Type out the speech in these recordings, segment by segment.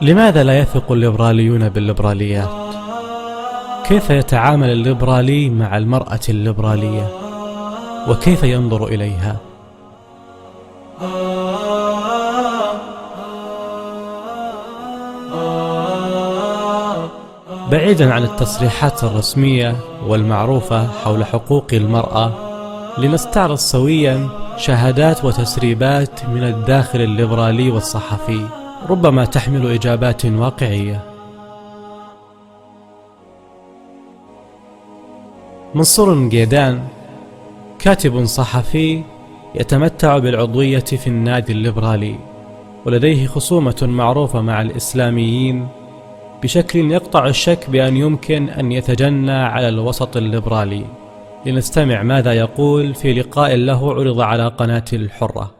لماذا لا يثق الليبراليون بالليبراليات؟ كيف يتعامل الليبرالي مع المرأة الليبرالية؟ وكيف ينظر إليها؟ بعيدا عن التصريحات الرسمية والمعروفة حول حقوق المرأة، لنستعرض سويا شهادات وتسريبات من الداخل الليبرالي والصحفي، ربما تحمل إجابات واقعية. منصور المقيدان كاتب صحفي يتمتع بالعضوية في النادي الليبرالي، ولديه خصومة معروفة مع الإسلاميين بشكل يقطع الشك بأن يمكن أن يتجنى على الوسط الليبرالي. لنستمع ماذا يقول في لقاء له عرض على قناة الحرة.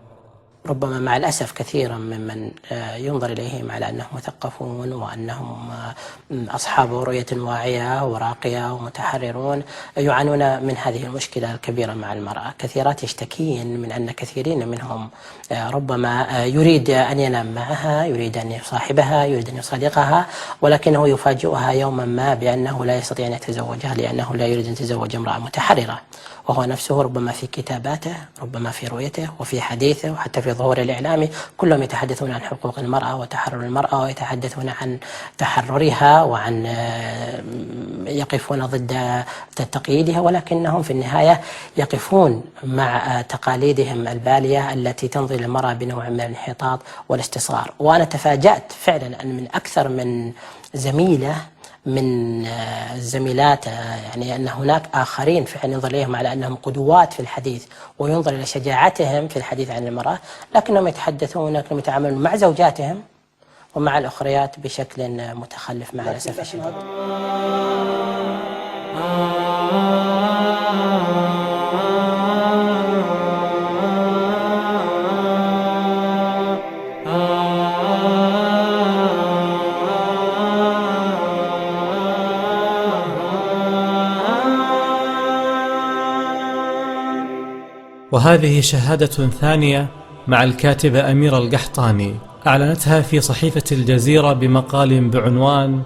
ربما مع الأسف كثيرا ممن ينظر إليهم على أنهم مثقفون وأنهم أصحاب رؤية واعية وراقية ومتحررون يعانون من هذه المشكلة الكبيرة مع المرأة. كثيرات يشتكين من أن كثيرين منهم ربما يريد أن ينام معها، يريد أن يصاحبها، يريد أن يصادقها، ولكنه يفاجئها يوما ما بأنه لا يستطيع أن يتزوجها لأنه لا يريد أن يتزوج امرأة متحررة، وهو نفسه ربما في كتاباته، ربما في رؤيته وفي حديثه وحتى في ظهور الإعلامي كلهم يتحدثون عن حقوق المرأة وتحرر المرأة، ويتحدثون عن تحررها وعن يقفون ضد تقييدها، ولكنهم في النهاية يقفون مع تقاليدهم البالية التي تنظر للمرأة بنوع من الانحطاط والاستصغار. وأنا تفاجأت فعلا أن من أكثر من زميلة من الزميلات يعني أن هناك آخرين فعلا ينظر إليهم على أنهم قدوات في الحديث وينظر إلى شجاعتهم في الحديث عن المرأة، لكنهم يتحدثون لكنهم يتعاملون مع زوجاتهم ومع الأخريات بشكل متخلف مع الأسف الشديد. وهذه شهادة ثانية مع الكاتبة أميرة القحطاني، أعلنتها في صحيفة الجزيرة بمقال بعنوان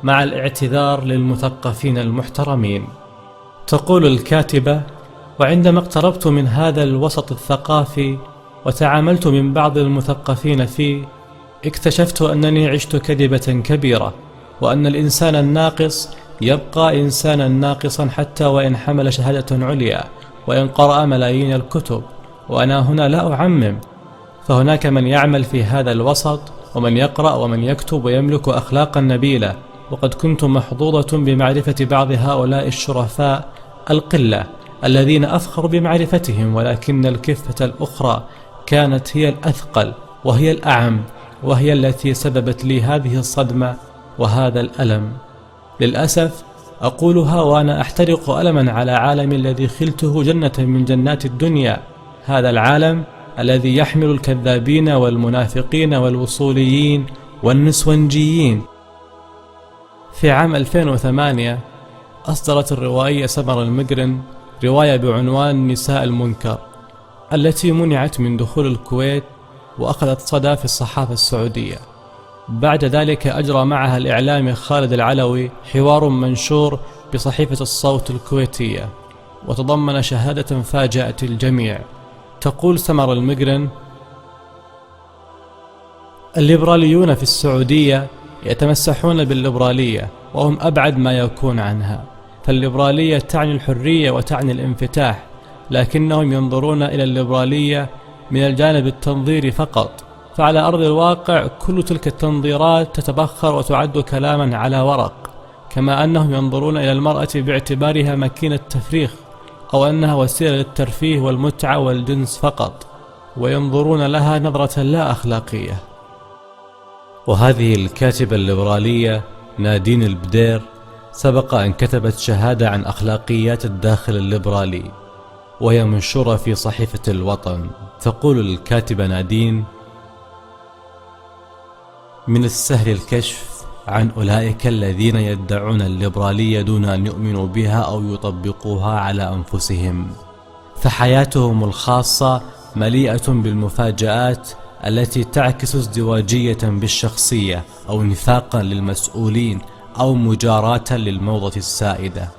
"مع الاعتذار للمثقفين المحترمين". تقول الكاتبة: وعندما اقتربت من هذا الوسط الثقافي وتعاملت من بعض المثقفين فيه، اكتشفت أنني عشت كذبة كبيرة، وأن الإنسان الناقص يبقى إنسانا ناقصا حتى وإن حمل شهادة عليا، وإن قرأ ملايين الكتب. وأنا هنا لا أعمم، فهناك من يعمل في هذا الوسط ومن يقرأ ومن يكتب ويملك أخلاقا نبيلة، وقد كنت محظوظة بمعرفة بعض هؤلاء الشرفاء القلة الذين أفخر بمعرفتهم، ولكن الكفة الأخرى كانت هي الأثقل وهي الأعم، وهي التي سببت لي هذه الصدمة وهذا الألم. للأسف أقولها وأنا أحترق ألما على عالمي الذي خلته جنة من جنات الدنيا، هذا العالم الذي يحمل الكذابين والمنافقين والوصوليين والنسونجيين. في عام 2008 أصدرت الروائية سمر المقرن رواية بعنوان "نساء المنكر", التي منعت من دخول الكويت وأخذت صدى في الصحافة السعودية. بعد ذلك أجرى معها الإعلامي خالد العلوي حوار منشور بصحيفة الصوت الكويتية، وتضمن شهادة فاجأت الجميع. تقول سمر المقرن: الليبراليون في السعودية يتمسحون بالليبرالية وهم أبعد ما يكون عنها، فالليبرالية تعني الحرية وتعني الانفتاح، لكنهم ينظرون إلى الليبرالية من الجانب التنظيري فقط، فعلى أرض الواقع كل تلك التنظيرات تتبخر وتعد كلاما على ورق، كما أنهم ينظرون إلى المرأة باعتبارها ماكينة تفريغ أو أنها وسيلة للترفيه والمتعة والجنس فقط، وينظرون لها نظرة لا أخلاقية. وهذه الكاتبة الليبرالية نادين البدير سبق أن كتبت شهادة عن أخلاقيات الداخل الليبرالي، وهي منشورة في صحيفة الوطن. تقول الكاتبة نادين: من السهل الكشف عن أولئك الذين يدعون الليبرالية دون أن يؤمنوا بها أو يطبقوها على أنفسهم، فحياتهم الخاصة مليئة بالمفاجآت التي تعكس ازدواجية بالشخصية أو نفاقا للمسؤولين أو مجاراة للموضة السائدة.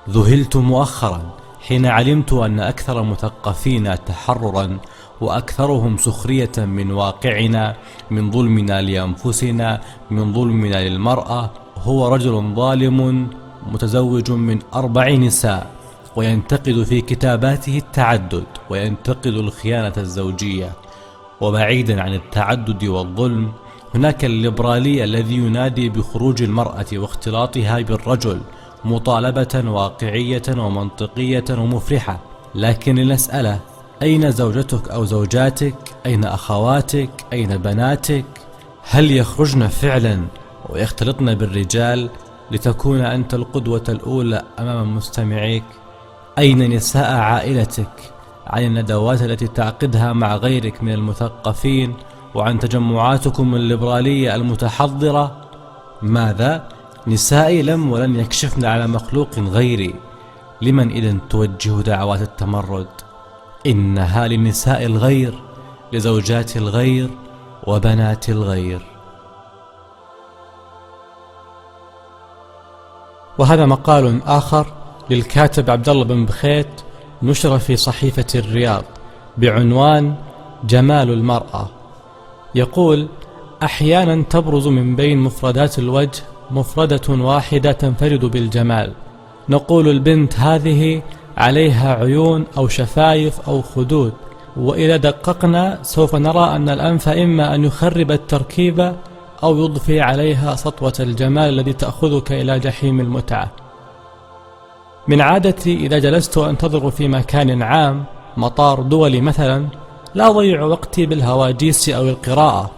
ذهلت مؤخرا حين علمت أن أكثر مثقفين تحررا وأكثرهم سخرية من واقعنا، من ظلمنا لأنفسنا، من ظلمنا للمرأة، هو رجل ظالم متزوج من 4 نساء، وينتقد في كتاباته التعدد، وينتقد الخيانة الزوجية. وبعيدا عن التعدد والظلم، هناك الليبرالي الذي ينادي بخروج المرأة واختلاطها بالرجل مطالبة واقعية ومنطقية ومفرحة. لكن لنسأله: أين زوجتك أو زوجاتك؟ أين أخواتك؟ أين بناتك؟ هل يخرجن فعلا ويختلطن بالرجال لتكون أنت القدوة الأولى أمام مستمعيك؟ أين نساء عائلتك؟ عن الندوات التي تعقدها مع غيرك من المثقفين، وعن تجمعاتكم الليبرالية المتحضرة؟ ماذا؟ نسائي لم ولن يكشفن على مخلوق غيري. لمن إذن توجه دعوات التمرد؟ إنها لنساء الغير، لزوجات الغير وبنات الغير. وهذا مقال آخر للكاتب عبد الله بن بخيت نشر في صحيفة الرياض بعنوان جمال المرأة. يقول: أحيانا تبرز من بين مفردات الوجه مفردة واحدة تنفرد بالجمال، نقول البنت هذه عليها عيون أو شفايف أو خدود، وإذا دققنا سوف نرى أن الأنف إما أن يخرب التركيبة أو يضفي عليها سطوة الجمال الذي تأخذك إلى جحيم المتعة. من عادتي إذا جلست أنتظر في مكان عام، مطار دولي مثلا، لا أضيع وقتي بالهواجيس أو القراءة،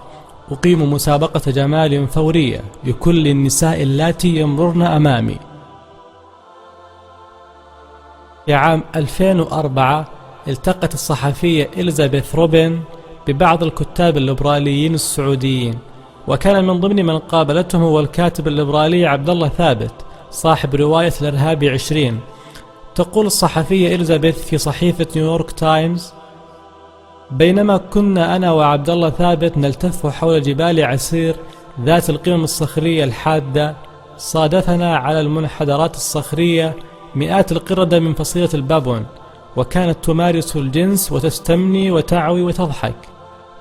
أقيم مسابقة جمال فورية لكل النساء اللاتي يمررن أمامي. في عام 2004 التقت الصحفية إليزابيث روبن ببعض الكتاب الليبراليين السعوديين، وكان من ضمن من قابلتهم هو الكاتب الليبرالي عبد الله ثابت صاحب رواية الإرهابي 20. تقول الصحفية إليزابيث في صحيفة نيويورك تايمز: بينما كنا أنا وعبد الله ثابت نلتف حول جبال عسير ذات القمم الصخرية الحادة، صادفنا على المنحدرات الصخرية مئات القردة من فصيلة البابون، وكانت تمارس الجنس وتستمني وتعوي وتضحك.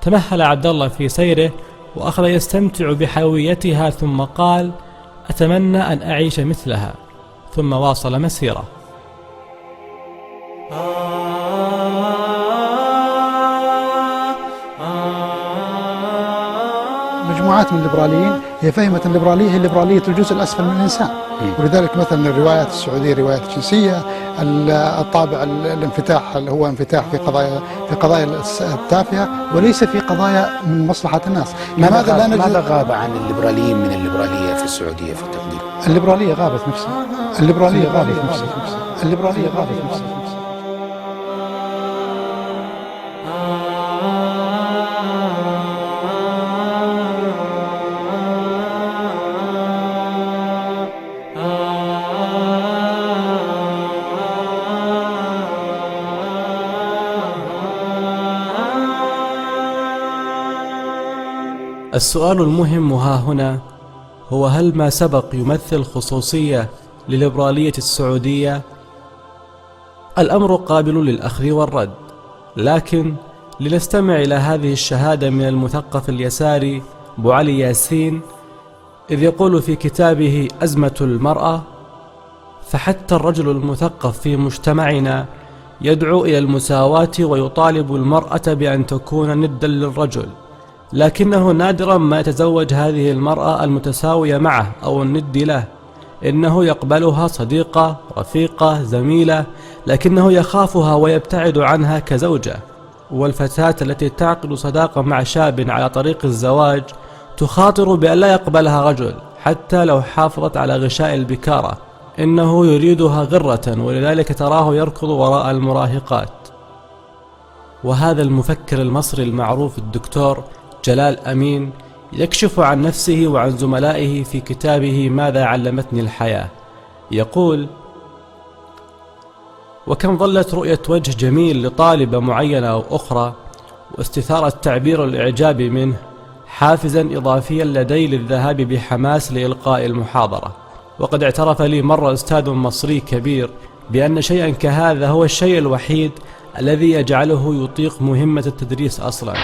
تمهل عبد الله في سيره وأخذ يستمتع بحيويتها، ثم قال: أتمنى أن أعيش مثلها، ثم واصل مسيره. مجموعات من الليبراليين هي فهمت الليبرالية هي ليبرالية الجزء الأسفل من الإنسان، ولذلك مثلا الروايات السعودية روايات جنسية، الطابع الانفتاح اللي هو انفتاح في قضايا التافهة وليس في قضايا من مصلحة الناس. لماذا لا نجد؟ ماذا غاب عن الليبراليين من الليبرالية في السعودية في التقدير؟ الليبرالية غابت نفسها. الليبرالية غابت نفسها. الليبرالية غابت نفسها. السؤال المهم ها هنا هو: هل ما سبق يمثل خصوصية لليبرالية السعودية؟ الأمر قابل للأخذ والرد، لكن لنستمع إلى هذه الشهادة من المثقف اليساري أبو علي ياسين، إذ يقول في كتابه أزمة المرأة: فحتى الرجل المثقف في مجتمعنا يدعو إلى المساواة ويطالب المرأة بأن تكون ندا للرجل، لكنه نادرا ما يتزوج هذه المرأة المتساوية معه أو الند له. إنه يقبلها صديقة، رفيقة، زميلة، لكنه يخافها ويبتعد عنها كزوجة. والفتاة التي تعقد صداقة مع شاب على طريق الزواج تخاطر بأن لا يقبلها رجل حتى لو حافظت على غشاء البكارة، إنه يريدها غرة، ولذلك تراه يركض وراء المراهقات. وهذا المفكر المصري المعروف الدكتور جلال أمين يكشف عن نفسه وعن زملائه في كتابه ماذا علمتني الحياة. يقول: وكم ظلت رؤية وجه جميل لطالبة معينة أو أخرى واستثار التعبير الإعجابي منه حافزا إضافيا لدي للذهاب بحماس لإلقاء المحاضرة. وقد اعترف لي مرة أستاذ مصري كبير بأن شيئا كهذا هو الشيء الوحيد الذي يجعله يطيق مهمة التدريس أصلا.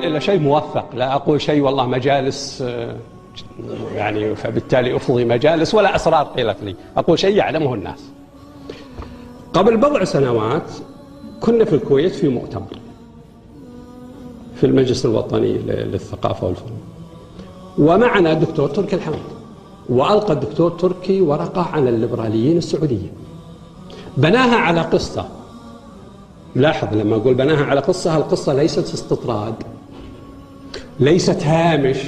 إلا شيء موثق، لا أقول شيء والله مجالس يعني فبالتالي أفضي مجالس ولا أسرار قيلت لي، أقول شيء يعلمه الناس. قبل بضع سنوات كنا في الكويت في مؤتمر في المجلس الوطني للثقافة والفنون، ومعنا الدكتور تركي الحمد، وألقى الدكتور تركي ورقة عن الليبراليين السعوديين بناها على قصة. لاحظ لما أقول بناها على قصة، القصة ليست استطراد، ليست هامش،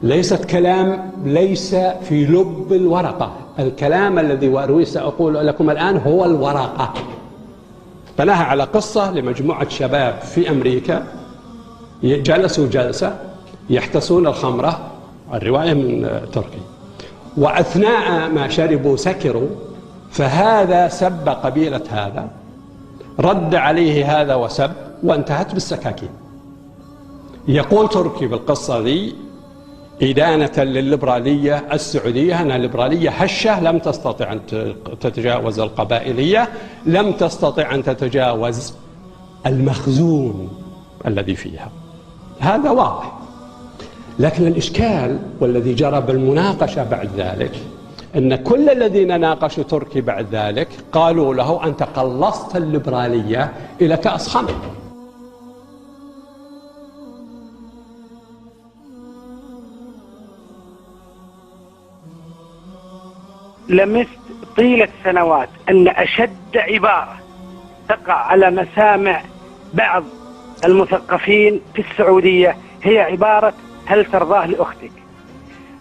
ليست كلام ليس في لب الورقة. الكلام الذي أرويه سأقول لكم الآن هو الورقة. بناها على قصة لمجموعة شباب في أمريكا جلسوا جلسة يحتسون الخمرة، الرواية من تركي، وأثناء ما شربوا سكروا، فهذا سب قبيلة هذا، رد عليه هذا وسب، وانتهت بالسكاكين. يقول تركي بالقصة ذي إدانة للليبرالية السعودية أنها ليبرالية هشة لم تستطع أن تتجاوز القبائلية، لم تستطع أن تتجاوز المخزون الذي فيها. هذا واضح. لكن الإشكال والذي جرى بالمناقشة بعد ذلك أن كل الذين ناقشوا تركي بعد ذلك قالوا له أنت قلصت الليبرالية إلى كأس خمر. لمست طيلة سنوات أن أشد عبارة تقع على مسامع بعض المثقفين في السعودية هي عبارة هل ترضاه لأختك؟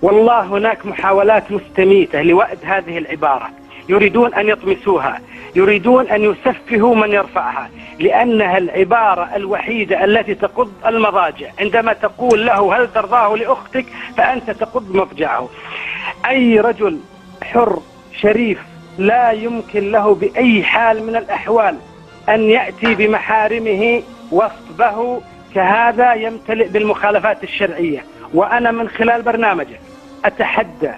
والله هناك محاولات مستميتة لوأد هذه العبارة، يريدون أن يطمسوها، يريدون أن يسفهوا من يرفعها، لأنها العبارة الوحيدة التي تقض المضاجع. عندما تقول له هل ترضاه لأختك فأنت تقض مضجعه. أي رجل حر شريف لا يمكن له بأي حال من الأحوال أن يأتي بمحارمه وصفه كهذا يمتلئ بالمخالفات الشرعية. وأنا من خلال برنامجه أتحدى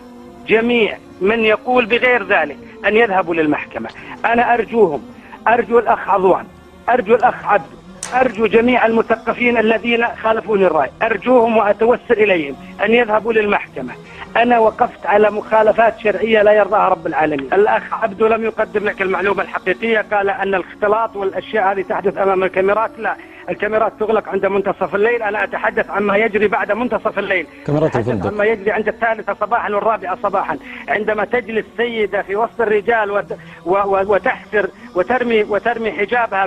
جميع من يقول بغير ذلك أن يذهبوا للمحكمة. أنا أرجوهم، أرجو الأخ عضوان، أرجو الأخ عبد، أرجو جميع المثقفين الذين خالفوني الرأي، أرجوهم وأتوسل إليهم أن يذهبوا للمحكمة. أنا وقفت على مخالفات شرعية لا يرضاها رب العالمين. الأخ عبدو لم يقدم لك المعلومة الحقيقية، قال أن الاختلاط والأشياء هذه تحدث أمام الكاميرات. لا، الكاميرات تغلق عند منتصف الليل. أنا أتحدث عما يجري بعد منتصف الليل، أتحدث عما يجري عند 3 صباحا و4 صباحا، عندما تجلس سيدة في وسط الرجال وتحسر وترمي حجابها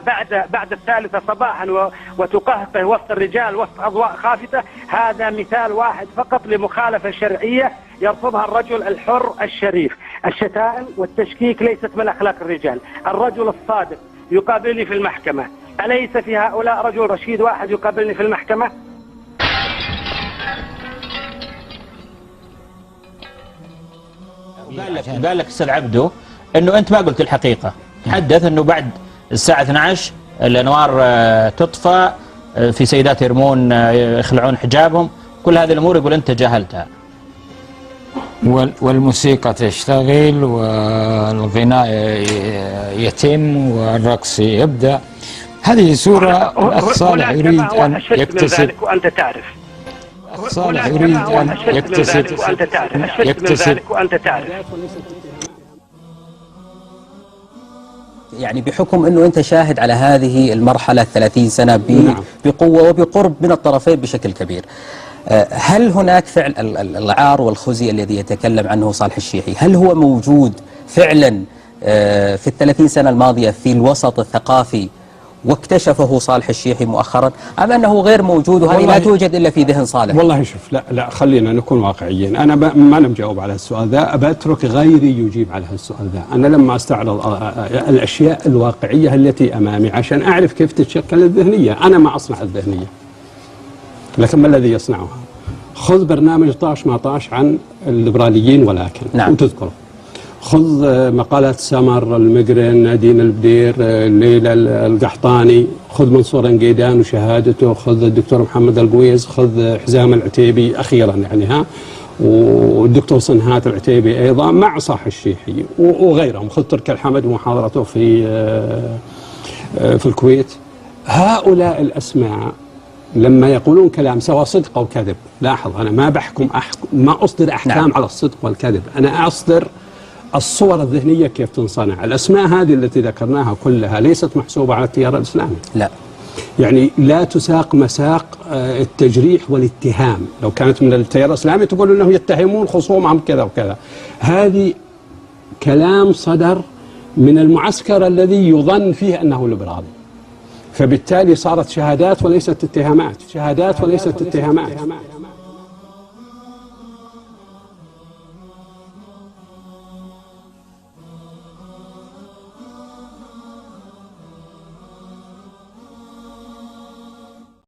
بعد 3 صباحا وتقهقه وسط الرجال وسط أضواء خافتة. هذا مثال واحد فقط لمخالفة شرعية يرفضها الرجل الحر الشريف. الشتائم والتشكيك ليست من أخلاق الرجال. الرجل الصادق يقابلني في المحكمة، أليس في هؤلاء رجل رشيد واحد يقابلني في المحكمة؟ قال لك أستاذ عبدو أنه أنت ما قلت الحقيقة. تحدث أنه بعد الساعة 12 الأنوار تطفى، في سيدات يرمون يخلعون حجابهم، كل هذه الأمور يقول أنت جاهلتها. والموسيقى تشتغل والغناء يتم والرقص يبدأ. هذه صورة الأخ صالح يريد أن يكتسب، وأنت تعرف. الأخ صالح يريد أن يكتسب وأنت تعرف. يعني بحكم أنه أنت شاهد على هذه المرحلة 30 سنة بقوة وبقرب من الطرفين بشكل كبير، هل هناك فعل العار والخزي الذي يتكلم عنه صالح الشيحي، هل هو موجود فعلا في 30 سنة الماضية في الوسط الثقافي واكتشفه صالح الشيحي مؤخرا، أم أنه غير موجود وهذه لا توجد إلا في ذهن صالح؟ والله شوف، لا خلينا نكون واقعيين. أنا ما أنا مجاوب على السؤال ذا، بترك غيري يجيب على السؤال ذا. أنا لما أستعرض الأشياء الواقعية التي أمامي عشان أعرف كيف تتشكل الذهنية، أنا ما أصنع الذهنية، لكن ما الذي يصنعها؟ خذ برنامج طاش ما طاش عن الليبراليين ولكن وتذكره، خذ مقالات سمر المقرن، دين البدير، ليلى القحطاني، خذ منصور انقيدان وشهادته، خذ الدكتور محمد القويز، خذ حزام العتيبي أخيرا يعني والدكتور صنهات العتيبي أيضا مع صالح الشيحي وغيرهم، خذ تركي الحمد ومحاضرته في الكويت. هؤلاء الأسماء لما يقولون كلام سواء صدق أو كذب، لاحظ أنا ما بحكم ما أصدر أحكام على الصدق والكذب، أنا أصدر الصور الذهنية كيف تنصنع. الأسماء هذه التي ذكرناها كلها ليست محسوبة على التيار الإسلامي، لا، يعني لا تساق مساق التجريح والاتهام. لو كانت من التيار الإسلامي تقول أنهم يتهمون خصومهم كذا وكذا، هذه كلام صدر من المعسكر الذي يظن فيه أنه ليبرالي، فبالتالي صارت شهادات وليست اتهامات، شهادات وليست اتهامات.